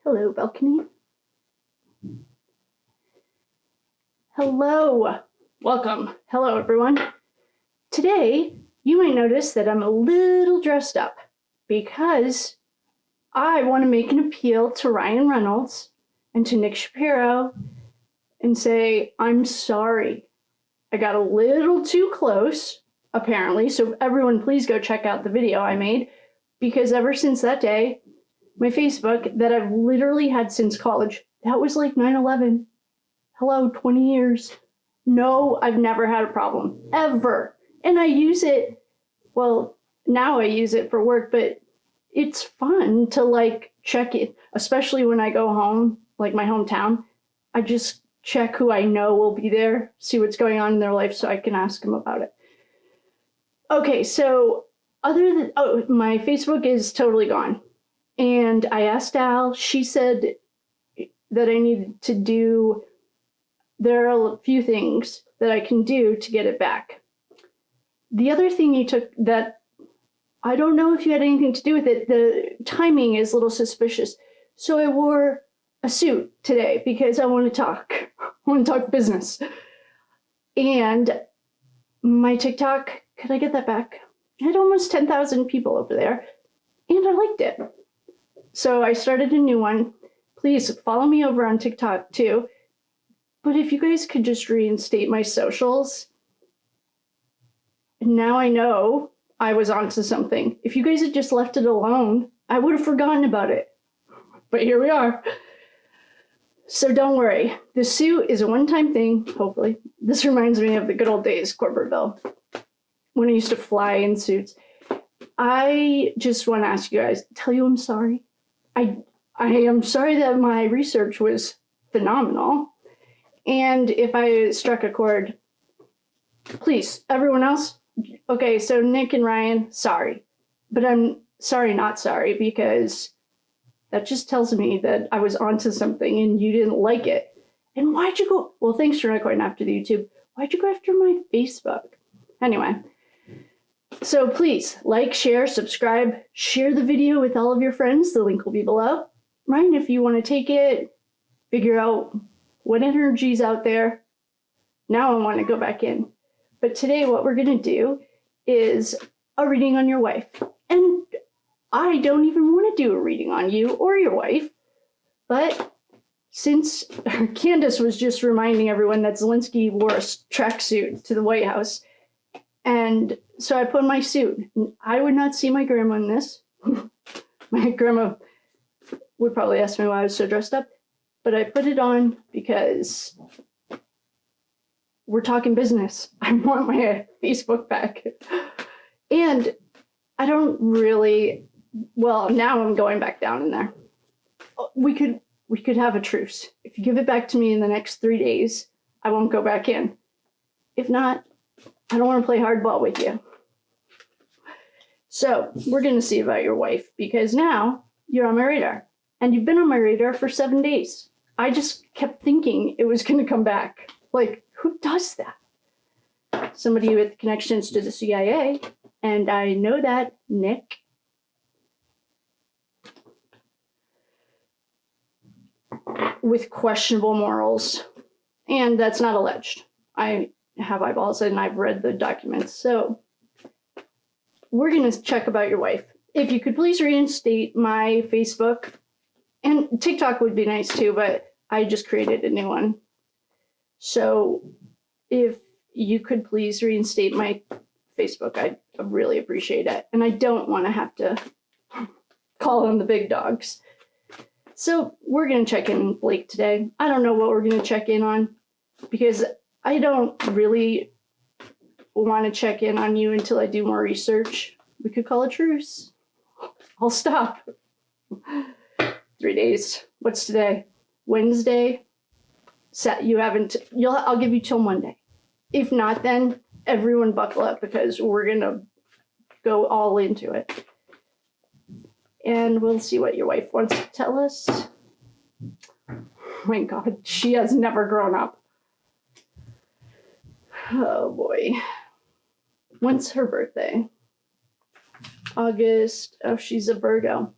Hello, balcony. Hello. Welcome. Hello, everyone. Today, you might notice that I'm a little dressed up because I want to make an appeal to Ryan Reynolds and to Nick Shapiro and say, I'm sorry. I got a little too close, apparently. So everyone, please go check out the video I made, because ever since that day, my Facebook that I've literally had since college, that was like 9/11. Hello, 20 years. No, I've never had a problem, ever. And I use it, well, now I use it for work, but it's fun to like check it, especially when I go home, like my hometown. I just check who I know will be there, see what's going on in their life so I can ask them about it. Okay, so my Facebook is totally gone. And I asked Al, she said that I needed to do, there are a few things that I can do to get it back. The other thing you took that, I don't know if you had anything to do with it, the timing is a little suspicious. So I wore a suit today because I want to talk business. And my TikTok, could I get that back? I had almost 10,000 people over there and I liked it. So I started a new one. Please follow me over on TikTok too. But if you guys could just reinstate my socials, now I know I was onto something. If you guys had just left it alone, I would have forgotten about it. But here we are. So don't worry. The suit is a one-time thing, hopefully. This reminds me of the good old days, Corporateville, when I used to fly in suits. I just want to ask you guys, tell you I'm sorry. I am sorry that my research was phenomenal. And if I struck a chord, please, everyone else. Okay, so Nick and Ryan, sorry. But I'm sorry, not sorry, because that just tells me that I was onto something and you didn't like it. And why'd you go? Well, thanks for not going after the YouTube. Why'd you go after my Facebook? Anyway. So please like, share, subscribe, share the video with all of your friends. The link will be below. Ryan, if you want to take it, figure out what energy's out there. Now I want to go back in. But today what we're going to do is a reading on your wife. And I don't even want to do a reading on you or your wife. But since Candace was just reminding everyone that Zelensky wore a tracksuit to the White House, and so I put on my suit. I would not see my grandma in this. My grandma would probably ask me why I was so dressed up. But I put it on because we're talking business. I want my Facebook back. And I don't really, well, now I'm going back down in there. We could have a truce. If you give it back to me in the next 3 days, I won't go back in. If not, I don't want to play hardball with you. So we're going to see about your wife, because now you're on my radar. And you've been on my radar for 7 days. I just kept thinking it was going to come back. Like, who does that? Somebody with connections to the CIA. And I know that, Nick. With questionable morals. And that's not alleged. I have eyeballs and I've read the documents. So we're going to check about your wife. If you could please reinstate my Facebook, and TikTok would be nice too, but I just created a new one. So if you could please reinstate my Facebook, I'd really appreciate it. And I don't want to have to call on the big dogs. So we're going to check in on Blake today. I don't know what we're going to check in on, because I don't really want to check in on you until I do more research. We could call a truce. I'll stop. 3 days. What's today? Wednesday? I'll give you till Monday. If not, then everyone buckle up, because we're going to go all into it. And we'll see what your wife wants to tell us. Oh my God, she has never grown up. Oh boy. When's her birthday? August. Oh, she's a Virgo.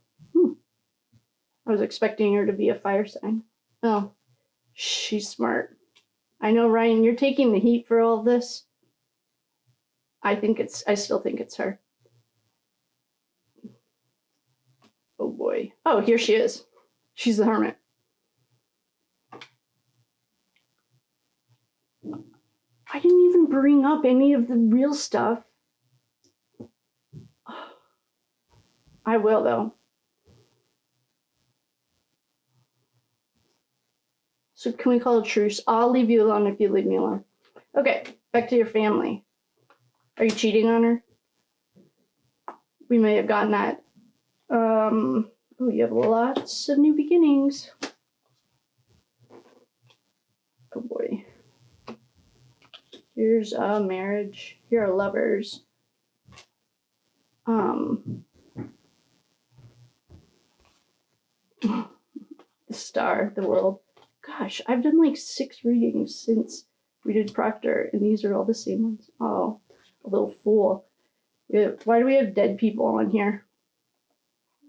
I was expecting her to be a fire sign. Oh, she's smart. I know, Ryan, you're taking the heat for all this. I still think it's her. Oh boy. Oh, here she is. She's the hermit. I didn't even bring up any of the real stuff. I will, though. So can we call a truce? I'll leave you alone if you leave me alone. Okay, back to your family. Are you cheating on her? We may have gotten that. Oh, you have lots of new beginnings. Oh boy. Here's a marriage. Here are lovers. The star, the world. Gosh, I've done like 6 readings since we did Proctor, and these are all the same ones. Oh, a little fool. Why do we have dead people on here?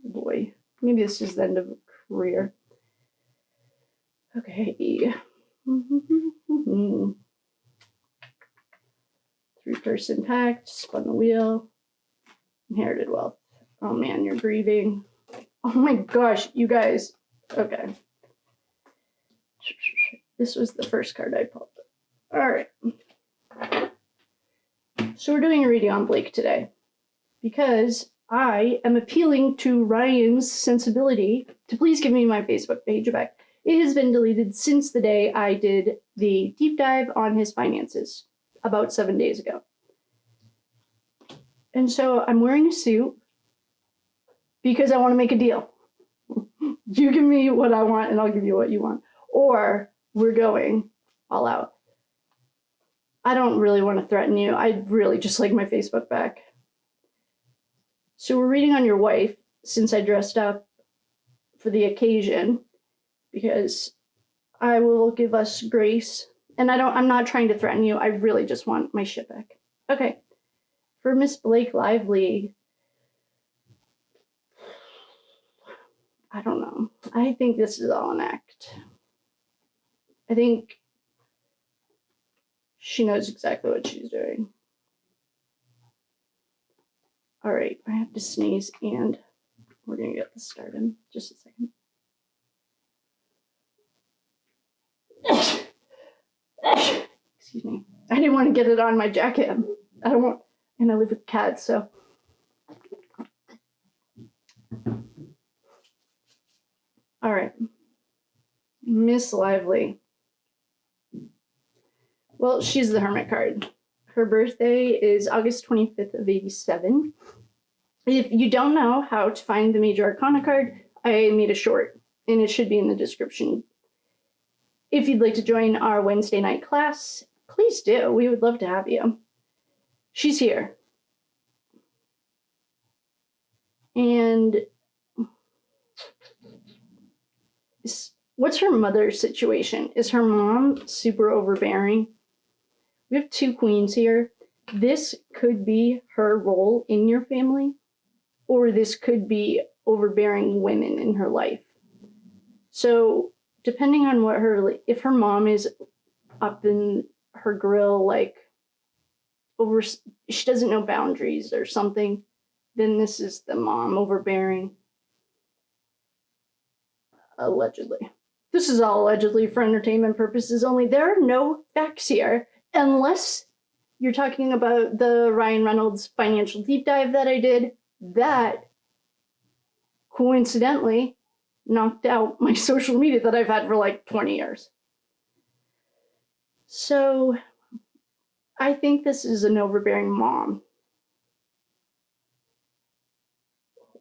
Boy, maybe this is the end of a career. Okay. 3-person pact, spun the wheel, inherited wealth. Oh man, you're grieving. Oh my gosh, you guys. Okay. This was the first card I pulled. All right. So we're doing a reading on Blake today because I am appealing to Ryan's sensibility to please give me my Facebook page back. It has been deleted since the day I did the deep dive on his finances about 7 days ago. And so I'm wearing a suit because I want to make a deal. You give me what I want and I'll give you what you want. Or we're going all out. I don't really want to threaten you. I'd really just like my Facebook back. So we're reading on your wife since I dressed up for the occasion because I will give us grace. And I'm not trying to threaten you. I really just want my shit back. Okay. For Miss Blake Lively, I don't know. I think this is all an act. I think she knows exactly what she's doing. All right, I have to sneeze and we're going to get this started in just a second. Excuse me. I didn't want to get it on my jacket. And I live with cats, so. All right. Miss Lively. Well, she's the Hermit card. Her birthday is August 25th of 87. If you don't know how to find the Major Arcana card, I made a short, and it should be in the description. If you'd like to join our Wednesday night class, please do. We would love to have you. She's here. And what's her mother's situation? Is her mom super overbearing? We have 2 queens here. This could be her role in your family, or this could be overbearing women in her life. So depending on what if her mom is up in her grill, like she doesn't know boundaries or something, then this is the mom overbearing. Allegedly. This is all allegedly for entertainment purposes only. There are no facts here, unless you're talking about the Ryan Reynolds financial deep dive that I did. That coincidentally knocked out my social media that I've had for like 20 years. So I think this is an overbearing mom.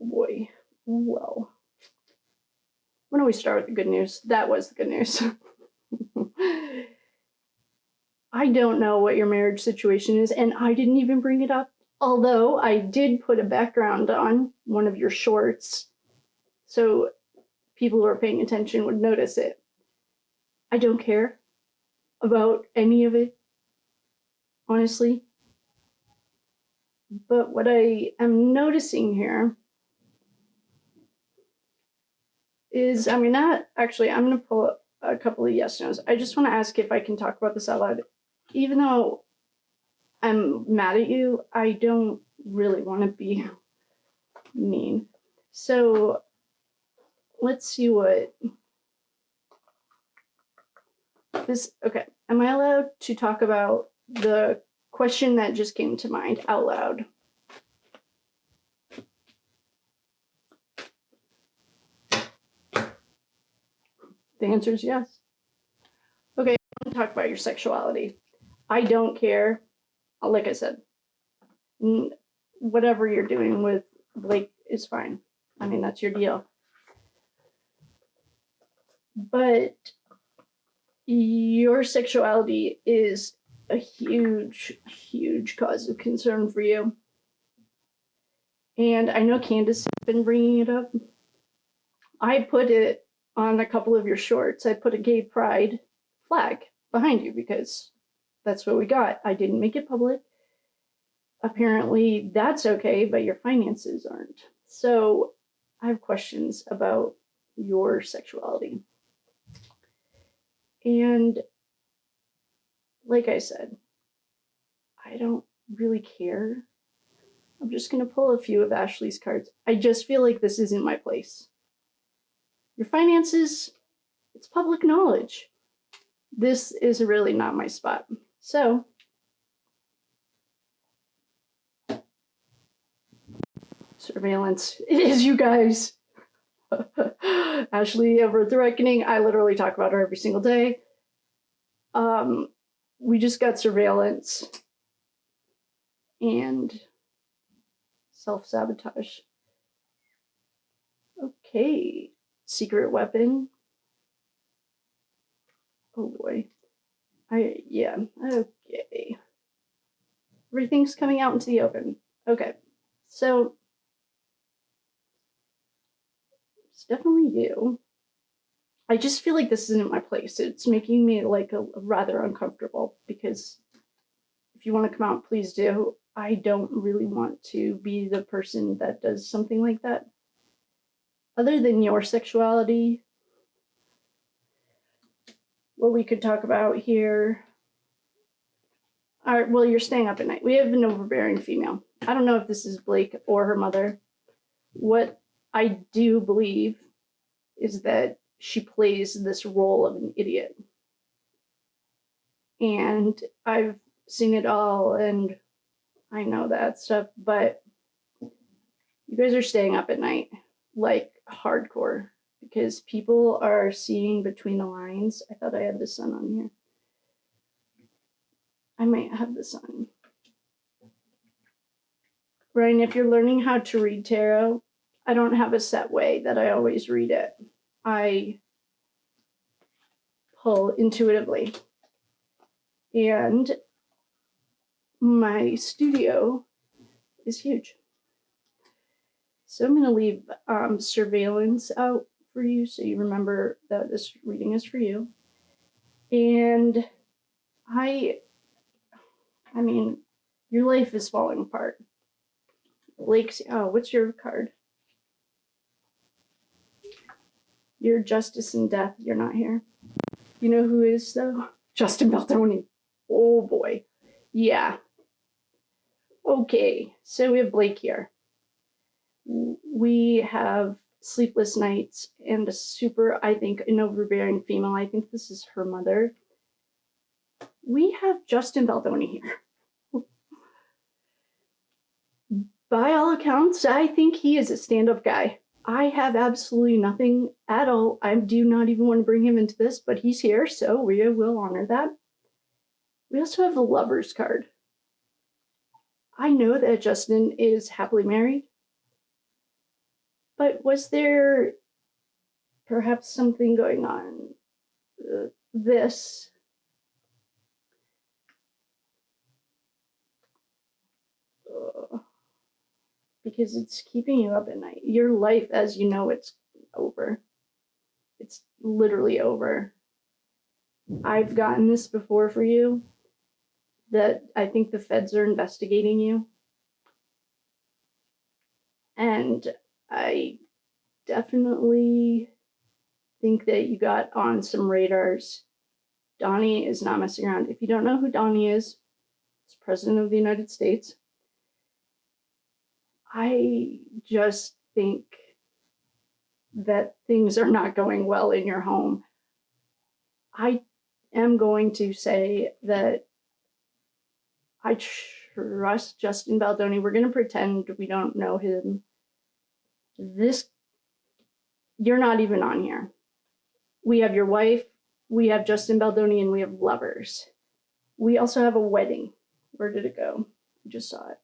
Oh boy. Well, why don't we start with the good news? That was the good news. I don't know what your marriage situation is, and I didn't even bring it up. Although I did put a background on one of your shorts, so people who are paying attention would notice it. I don't care about any of it, honestly. But what I am noticing here is, I mean, not actually, I'm going to pull up a couple of yes no's. I just want to ask if I can talk about this out loud. Even though I'm mad at you, I don't really want to be mean. So let's see what this, okay. Am I allowed to talk about the question that just came to mind out loud? The answer is yes. Okay, I want to talk about your sexuality. I don't care. Like I said, whatever you're doing with Blake is fine. I mean, that's your deal. But your sexuality is a huge, huge cause of concern for you. And I know Candace has been bringing it up. I put it on a couple of your shorts. I put a gay pride flag behind you because that's what we got. I didn't make it public. Apparently that's okay, but your finances aren't. So I have questions about your sexuality. And like I said, I don't really care. I'm just going to pull a few of Ashley's cards. I just feel like this isn't my place. Your finances, it's public knowledge. This is really not my spot. So, surveillance. It is, you guys. Ashley over the Reckoning. I literally talk about her every single day. We just got surveillance and self-sabotage. Okay. Secret weapon. Oh boy. Yeah, okay. Everything's coming out into the open. Okay, so it's definitely you. I just feel like this isn't my place. It's making me like a rather uncomfortable because if you want to come out, please do. I don't really want to be the person that does something like that. Other than your sexuality, what we could talk about here. All right, well, you're staying up at night. We have an overbearing female. I don't know if this is Blake or her mother. What I do believe is that she plays this role of an idiot. And I've seen it all, and I know that stuff, but you guys are staying up at night, like hardcore, because people are seeing between the lines. I thought I had the sun on here. I might have the sun. Ryan, if you're learning how to read tarot, I don't have a set way that I always read it. I pull intuitively. And my studio is huge. So I'm going to leave surveillance out for you so you remember that this reading is for you. And I mean, your life is falling apart. Lake's, oh, what's your card? Your Justice and Death, you're not here. You know who is, though? Justin Baldoni. Oh, boy. Yeah. Okay, so we have Blake here. We have sleepless nights and a super, I think, an overbearing female. I think this is her mother. We have Justin Baldoni here. By all accounts, I think he is a stand-up guy. I have absolutely nothing at all. I do not even want to bring him into this, but he's here, so we will honor that. We also have the Lovers card. I know that Justin is happily married, but was there perhaps something going on? This. Because it's keeping you up at night. Your life, as you know, it's over. It's literally over. I've gotten this before for you, that I think the feds are investigating you. And I definitely think that you got on some radars. Donnie is not messing around. If you don't know who Donnie is, he's President of the United States. I just think that things are not going well in your home. I am going to say that I trust Justin Baldoni. We're going to pretend we don't know him. You're not even on here. We have your wife, we have Justin Baldoni, and we have lovers. We also have a wedding. Where did it go? I just saw it.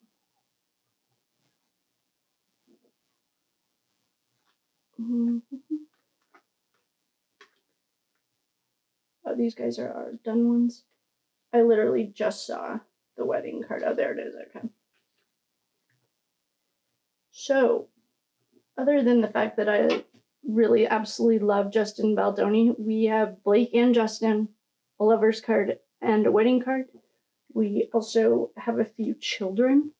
Oh, these guys are our done ones. I literally just saw the wedding card. Oh, there it is. Okay. So, other than the fact that I really absolutely love Justin Baldoni, we have Blake and Justin, a lover's card and a wedding card. We also have a few children.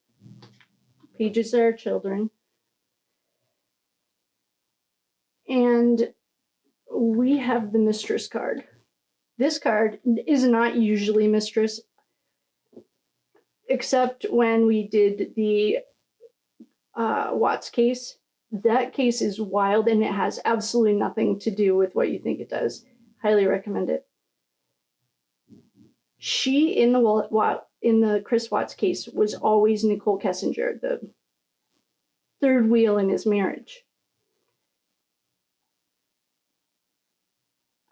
Pages that are children. And we have the mistress card. This card is not usually mistress, except when we did the Watts case. That case is wild and it has absolutely nothing to do with what you think it does. Highly recommend it. She, in the Chris Watts case, was always Nicole Kessinger, the third wheel in his marriage.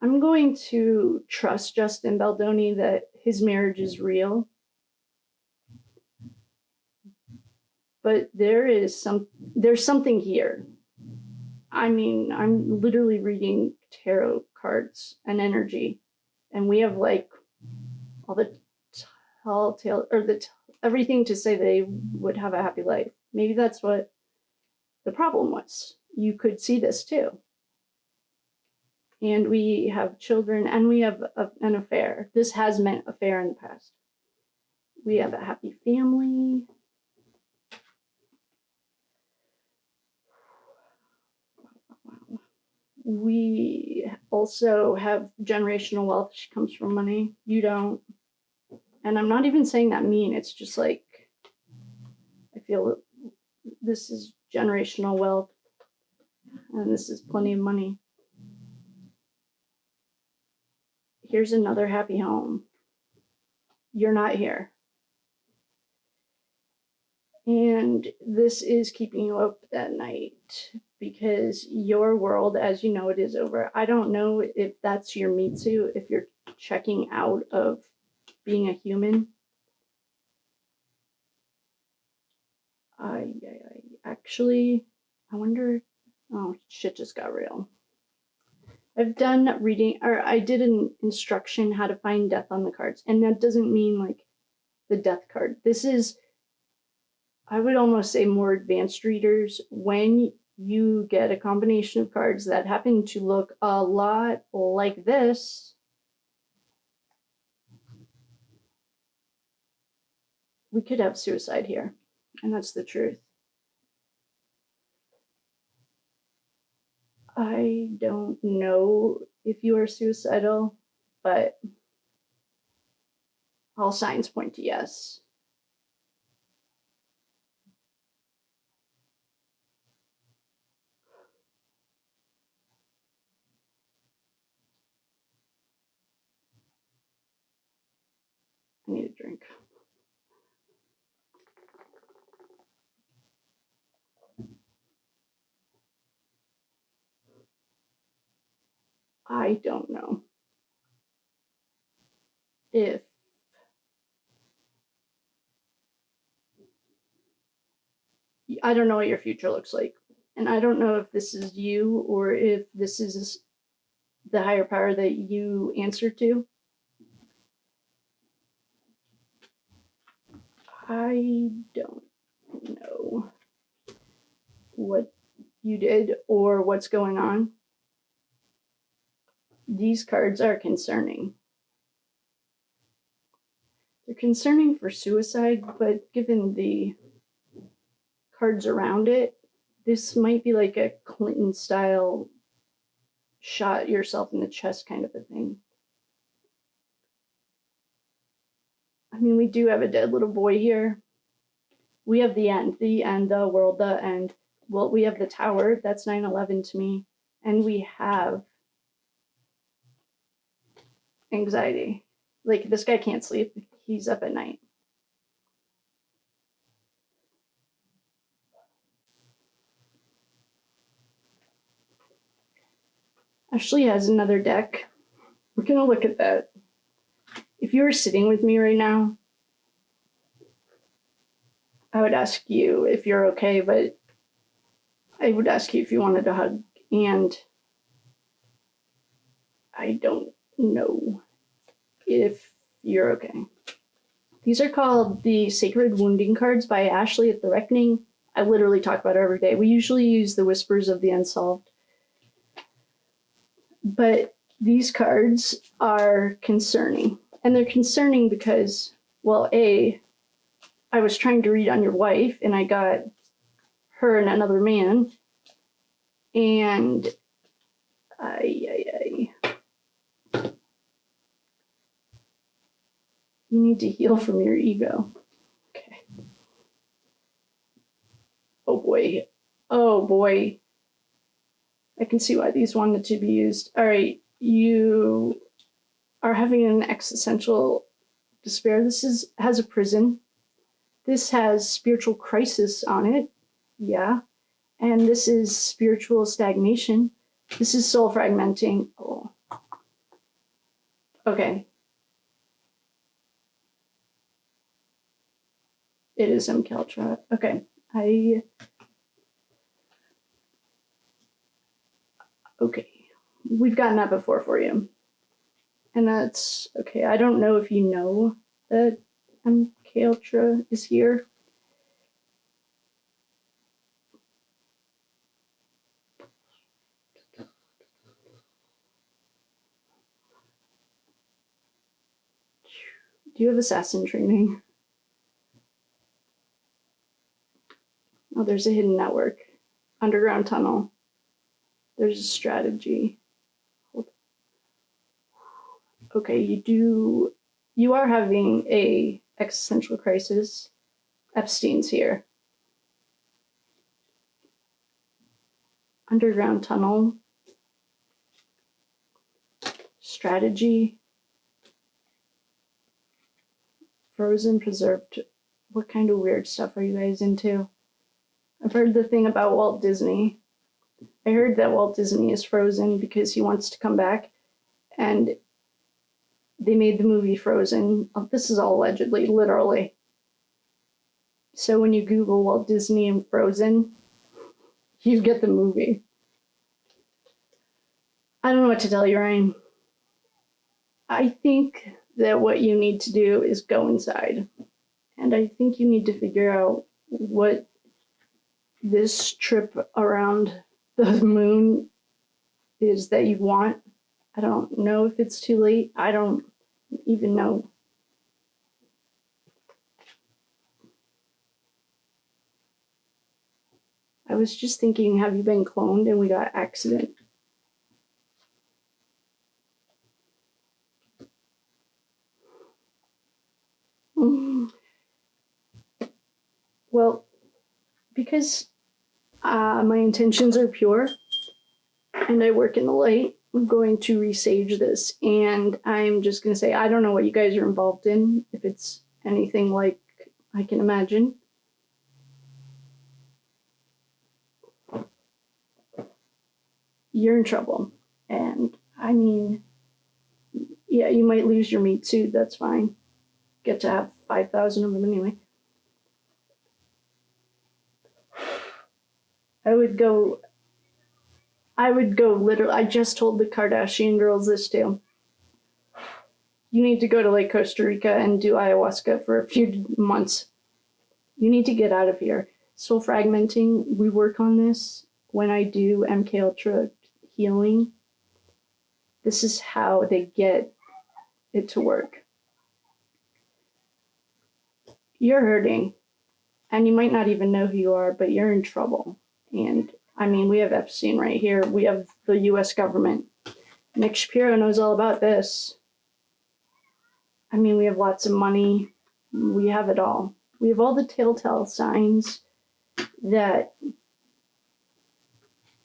I'm going to trust Justin Baldoni that his marriage is real. But there's something here. I mean, I'm literally reading tarot cards and energy, and we have like all the telltale or everything to say they would have a happy life. Maybe that's what the problem was. You could see this too. And we have children, and we have an affair. This has meant affair in the past. We have a happy family. We also have generational wealth. She comes from money. You don't. And I'm not even saying that mean. It's just like, I feel this is generational wealth. And this is plenty of money. Here's another happy home. You're not here. And this is keeping you up at night because your world, as you know, it is over. I don't know if that's your Mitsu, if you're checking out of being a human. Actually, I wonder, oh, shit just got real. I've done reading, or I did an instruction how to find death on the cards. And that doesn't mean like the death card. This is, I would almost say more advanced readers. When you get a combination of cards that happen to look a lot like this, we could have suicide here. And that's the truth. I don't know if you are suicidal, but all signs point to yes. I need a drink. I don't know if I don't know what your future looks like. And I don't know if this is you or if this is the higher power that you answer to. I don't know what you did or what's going on. These cards are concerning. They're concerning for suicide, but given the cards around it, this might be like a Clinton style shot yourself in the chest kind of a thing. I mean, we do have a dead little boy here. We have the end, the world, the end. Well, we have the tower. That's 9/11 to me. And we have anxiety. Like, this guy can't sleep. He's up at night. Ashley has another deck. We're going to look at that. If you were sitting with me right now, I would ask you if you're okay, but I would ask you if you wanted a hug. And I don't know if you're okay. These are called the Sacred Wounding cards by Ashley at the Reckoning. I literally talk about it every day. We usually use the Whispers of the Unsolved. But these cards are concerning. And they're concerning because, well, I was trying to read on your wife, and I got her and another man. And you need to heal from your ego. Okay. Oh boy. Oh boy. I can see why these wanted to be used. All right. You are having an existential despair. This has a prison. This has spiritual crisis on it. Yeah. And this is spiritual stagnation. This is soul fragmenting. Oh. Okay. It is MKUltra. Okay. Okay. We've gotten that before for you. And that's okay. I don't know if you know that MKUltra is here. Do you have assassin training? Oh, there's a hidden network. Underground tunnel. There's a strategy. Okay, you are having a existential crisis. Epstein's here. Underground tunnel. Strategy. Frozen, preserved. What kind of weird stuff are you guys into? I've heard the thing about Walt Disney. I heard that Walt Disney is frozen because he wants to come back, and they made the movie Frozen. Oh, this is all allegedly, literally. So when you Google Walt Disney and Frozen, you get the movie. I don't know what to tell you, Ryan. I think that what you need to do is go inside. And I think you need to figure out what this trip around the moon is that you want. I don't know if it's too late. I don't even know. I was just thinking, have you been cloned and we got accident? Well, because my intentions are pure and I work in the light, I'm going to resage this, and I'm just going to say, I don't know what you guys are involved in, if it's anything like I can imagine. You're in trouble. And I mean, yeah, you might lose your meat suit, that's fine. Get to have 5,000 of them anyway. I would go literally, I just told the Kardashian girls this too. You need to go to like Costa Rica and do ayahuasca for a few months. You need to get out of here. Soul fragmenting, we work on this when I do MKUltra healing. This is how they get it to work. You're hurting, and you might not even know who you are, but you're in trouble. And I mean, we have Epstein right here. We have the US government. Nick Shapiro knows all about this. I mean, we have lots of money. We have it all. We have all the telltale signs that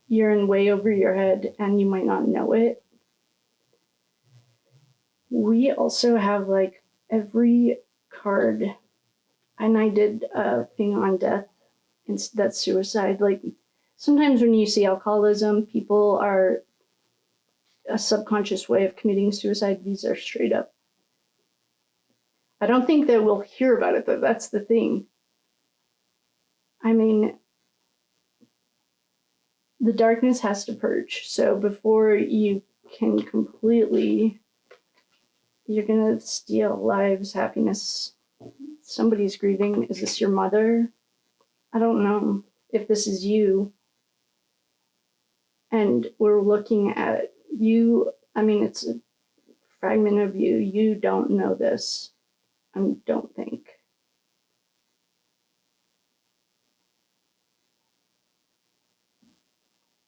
you're in way over your head and you might not know it. We also have like every card, and I did a thing on death, and that's suicide. Like sometimes when you see alcoholism, people are a subconscious way of committing suicide. These are straight up. I don't think that we'll hear about it though. That's the thing. I mean, the darkness has to purge. So before you can completely, you're gonna steal lives, happiness. Somebody's grieving. Is this your mother? I don't know if this is you. And we're looking at you. I mean, it's a fragment of you. You don't know this. I don't think.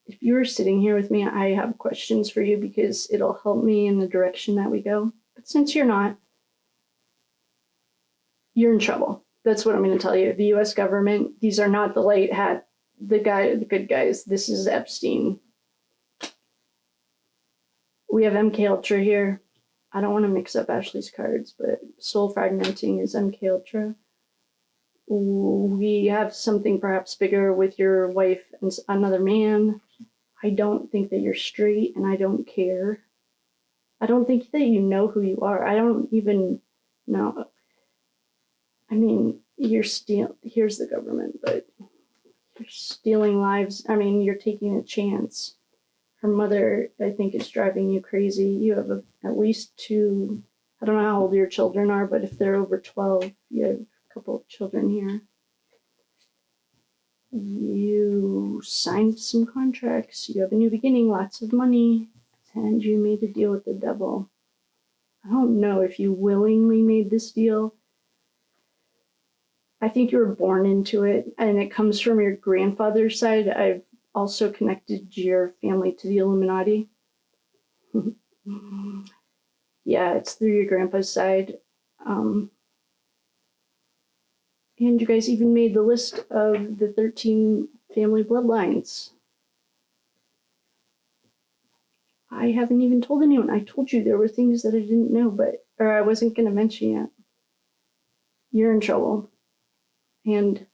If you were sitting here with me, I have questions for you because it'll help me in the direction that we go. But since you're not, you're in trouble. That's what I'm going to tell you. The US government, these are not the light hat, the good guys. This is Epstein. We have MKUltra here. I don't want to mix up Ashley's cards, but soul fragmenting is MKUltra. We have something perhaps bigger with your wife and another man. I don't think that you're straight, and I don't care. I don't think that you know who you are. I don't even know. I mean, here's the government, but you're stealing lives. I mean, you're taking a chance. Her mother, I think, is driving you crazy. You have at least 2, I don't know how old your children are, but if they're over 12, you have a couple of children here. You signed some contracts. You have a new beginning, lots of money, and you made a deal with the devil. I don't know if you willingly made this deal. I think you were born into it, and it comes from your grandfather's side. I've also connected your family to the Illuminati. Yeah, it's through your grandpa's side. And you guys even made the list of the 13 family bloodlines. I haven't even told anyone. I told you there were things that I didn't know, or I wasn't going to mention yet. You're in trouble. And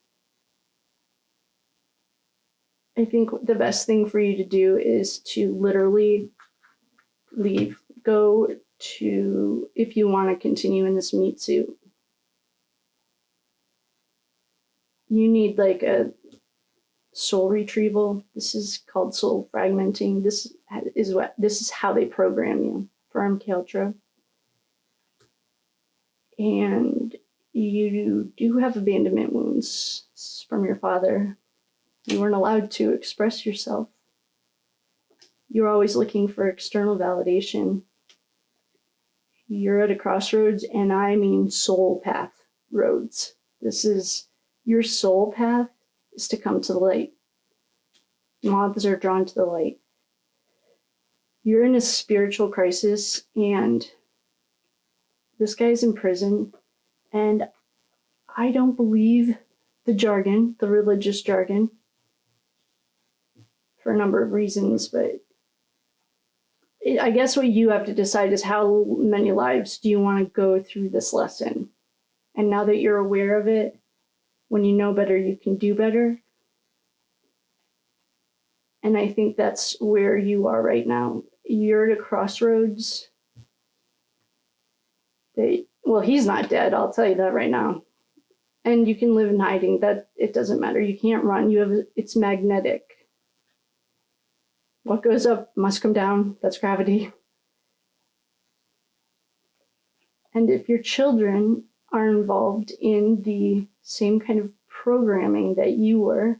I think the best thing for you to do is to literally leave. Go to, if you want to continue in this meat suit, you need like a soul retrieval. This is called soul fragmenting. This is how they program you for MKUltra. And you do have abandonment wounds from your father. You weren't allowed to express yourself. You're always looking for external validation. You're at a crossroads, and I mean soul path roads. This is your soul path is to come to the light. Moths are drawn to the light. You're in a spiritual crisis, and this guy's in prison, and I don't believe the jargon, the religious jargon, for a number of reasons, but I guess what you have to decide is how many lives do you want to go through this lesson? And now that you're aware of it, when you know better, you can do better. And I think that's where you are right now. You're at a crossroads. Well, he's not dead, I'll tell you that right now. And you can live in hiding. That it doesn't matter. You can't run. It's magnetic. What goes up must come down. That's gravity. And if your children are involved in the same kind of programming that you were,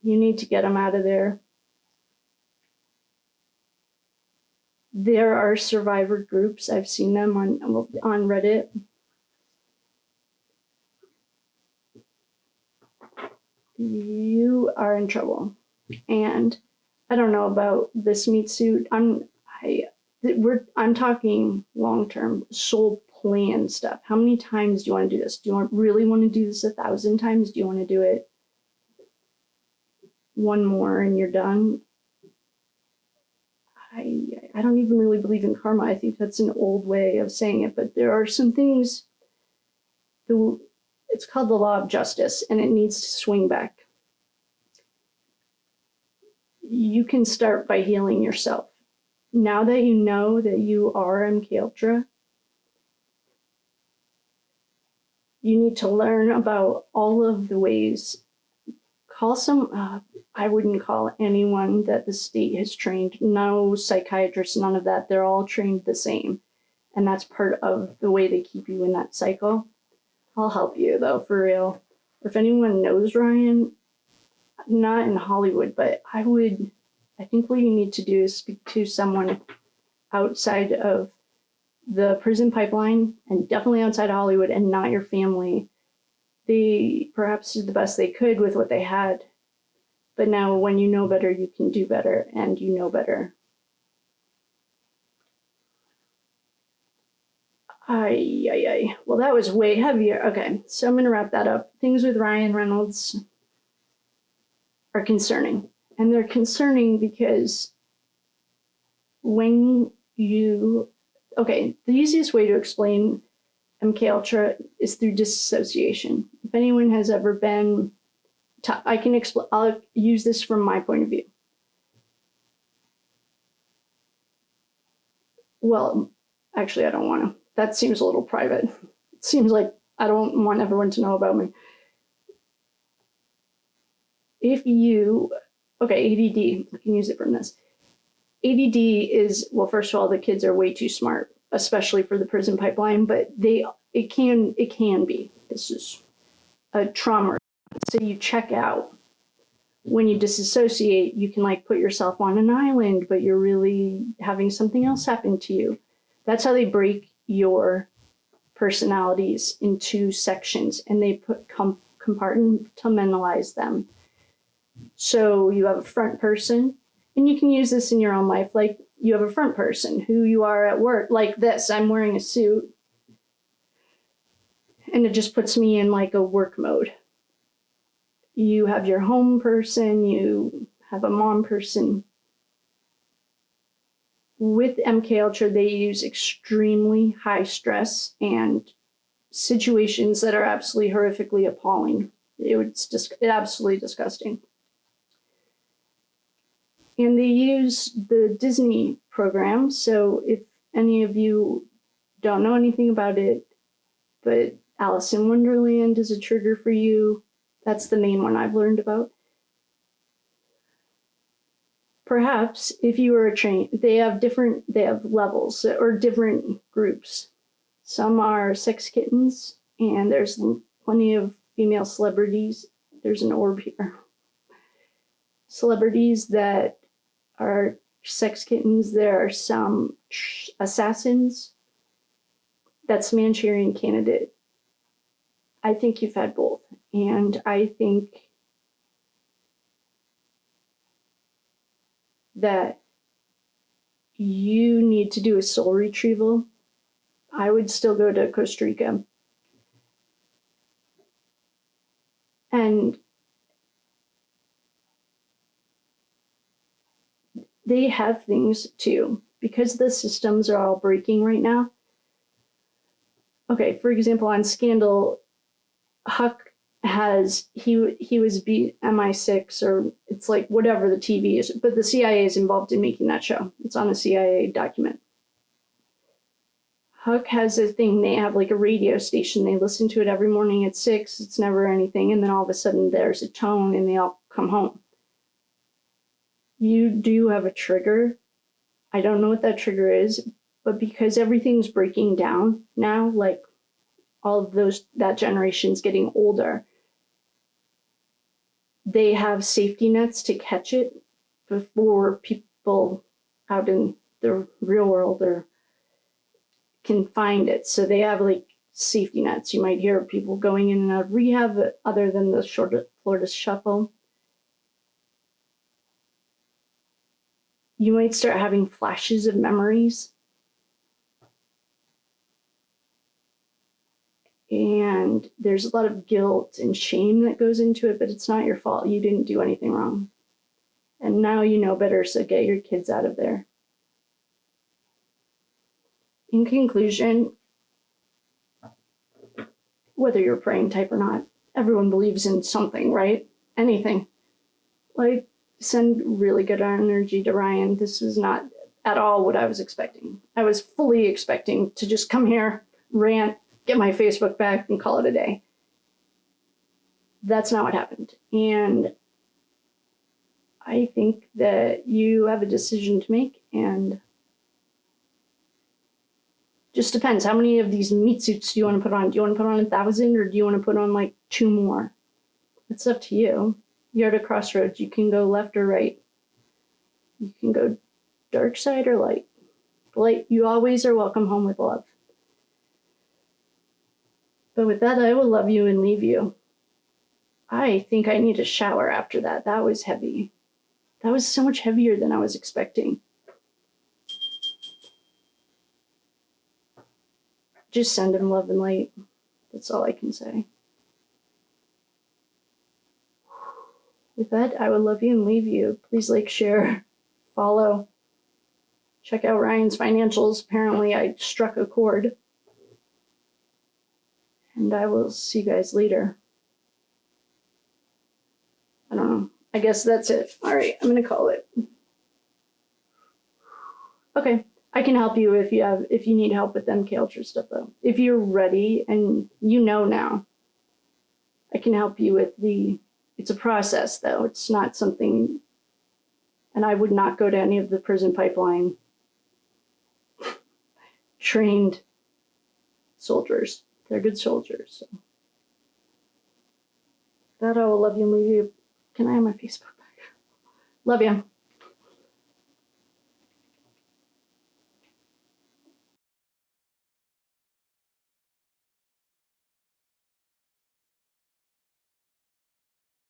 you need to get them out of there. There are survivor groups. I've seen them on Reddit. You are in trouble. And I don't know about this meat suit. I'm talking long-term soul plan stuff. How many times do you want to do this? Do you really want to do this 1,000 times? Do you want to do it one more and you're done? I don't even really believe in karma. I think that's an old way of saying it, but there are some things, it's called the law of justice, and it needs to swing back. You can start by healing yourself. Now that you know that you are MKUltra, you need to learn about all of the ways. Call some, I wouldn't call anyone that the state has trained, no psychiatrists, none of that. They're all trained the same. And that's part of the way they keep you in that cycle. I'll help you though, for real. If anyone knows Ryan, not in Hollywood, but I think what you need to do is speak to someone outside of the prison pipeline and definitely outside of Hollywood and not your family. They perhaps did the best they could with what they had. But now when you know better, you can do better, and you know better. Well, that was way heavier. Okay, so I'm going to wrap that up. Things with Ryan Reynolds are concerning. And they're concerning because when you... Okay, the easiest way to explain MKUltra is through disassociation. If anyone has ever been... I'll use this from my point of view. Well, actually, I don't want to. That seems a little private. It seems like I don't want everyone to know about me. If you, okay, ADD, I can use it from this. ADD is, well, first of all, the kids are way too smart, especially for the prison pipeline, but it can be. This is a trauma. So you check out. When you disassociate, you can like put yourself on an island, but you're really having something else happen to you. That's how they break your personalities into sections, and they compartmentalize them. So you have a front person, and you can use this in your own life. Like you have a front person who you are at work, like this. I'm wearing a suit, and it just puts me in like a work mode. You have your home person, you have a mom person. With MKUltra, they use extremely high stress and situations that are absolutely horrifically appalling. It's just absolutely disgusting. And they use the Disney program. So if any of you don't know anything about it, but Alice in Wonderland is a trigger for you. That's the main one I've learned about. Perhaps if you were a train, they have levels or different groups. Some are sex kittens, and there's plenty of female celebrities. There's an orb here. Celebrities that are sex kittens. There are some assassins. That's Manchurian Candidate. I think you've had both. And I think that you need to do a soul retrieval. I would still go to Costa Rica. And they have things too, because the systems are all breaking right now. Okay, for example, on Scandal, Huck he was beat MI6, or it's like whatever the TV is, but the CIA is involved in making that show. It's on a CIA document. Huck has a thing, they have like a radio station. They listen to it every morning at 6. It's never anything. And then all of a sudden there's a tone and they all come home. You do have a trigger. I don't know what that trigger is, but because everything's breaking down now, like all of that generation's getting older, they have safety nets to catch it before people out in the real world can find it. So they have like safety nets. You might hear people going in and out of rehab other than the Florida Shuffle. You might start having flashes of memories. And there's a lot of guilt and shame that goes into it, but it's not your fault. You didn't do anything wrong. And now you know better, so get your kids out of there. In conclusion, whether you're a praying type or not, everyone believes in something, right? Anything. Like, send really good energy to Ryan. This was not at all what I was expecting. I was fully expecting to just come here, rant, get my Facebook back, and call it a day. That's not what happened. And I think that you have a decision to make, and just depends. How many of these meat suits do you want to put on? Do you want to put on 1,000, or do you want to put on like 2 more? It's up to you. You're at a crossroads. You can go left or right. You can go dark side or light. Light, you always are welcome home with love. But with that, I will love you and leave you. I think I need a shower after that. That was heavy. That was so much heavier than I was expecting. Just send him love and light. That's all I can say. With that, I will love you and leave you. Please like, share, follow. Check out Ryan's financials. Apparently, I struck a chord. And I will see you guys later. I don't know. I guess that's it. All right, I'm going to call it. Okay. I can help you if you need help with MKUltra stuff, though. If you're ready and you know now, I can help you with it's a process, though. It's not something, and I would not go to any of the prison pipeline trained soldiers. They're good soldiers. So. That I will love you and leave you. Can I have my Facebook back? Love you.